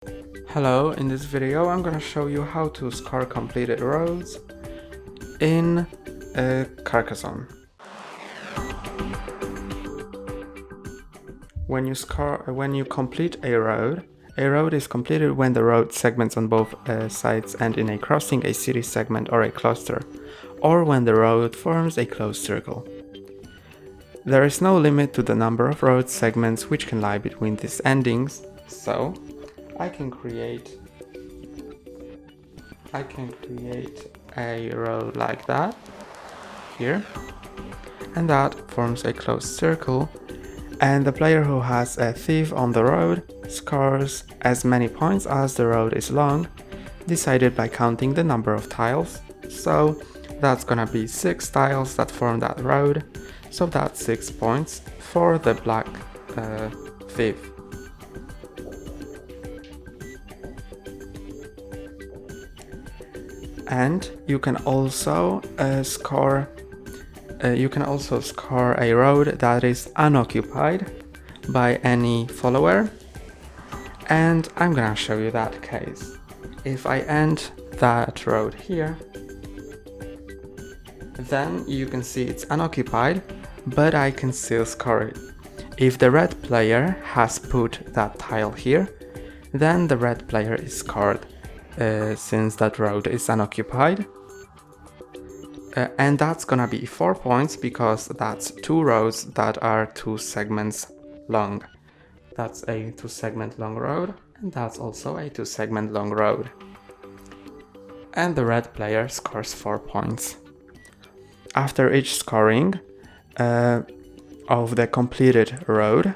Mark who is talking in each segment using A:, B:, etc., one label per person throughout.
A: Hello, in this video I'm gonna show you how to score completed roads in Carcassonne. When you complete a road is completed when the road segments on both sides end in a crossing, a city segment or a cluster, or when the road forms a closed circle. There is no limit to the number of road segments which can lie between these endings, so I can create a road like that here, and that forms a closed circle, and the player who has a thief on the road scores as many points as the road is long, decided by counting the number of tiles. So that's gonna be 6 tiles that form that road, so that's 6 points for the black thief. And you can also score a road that is unoccupied by any follower, and I'm gonna show you that case. If I end that road here, then you can see it's unoccupied, but I can still score it. If the red player has put that tile here, then the red player is scored, since that road is unoccupied. And that's gonna be 4 points because that's 2 roads that are 2 segments long. That's a 2-segment long road, and that's also a 2-segment long road. And the red player scores 4 points. After each scoring of the completed road,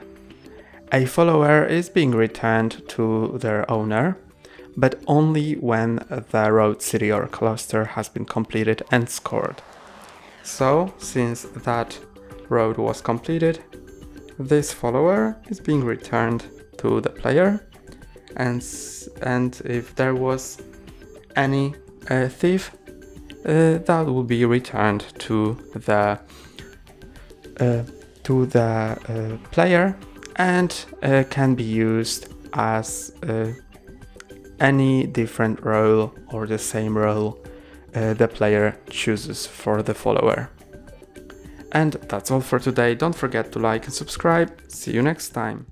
A: a follower is being returned to their owner, but only when the road, city or cluster has been completed and scored. So, since that road was completed, this follower is being returned to the player, and if there was any thief, that will be returned to the player and can be used as any different role or the same role the player chooses for the follower. And that's all for today. Don't forget to like and subscribe. See you next time.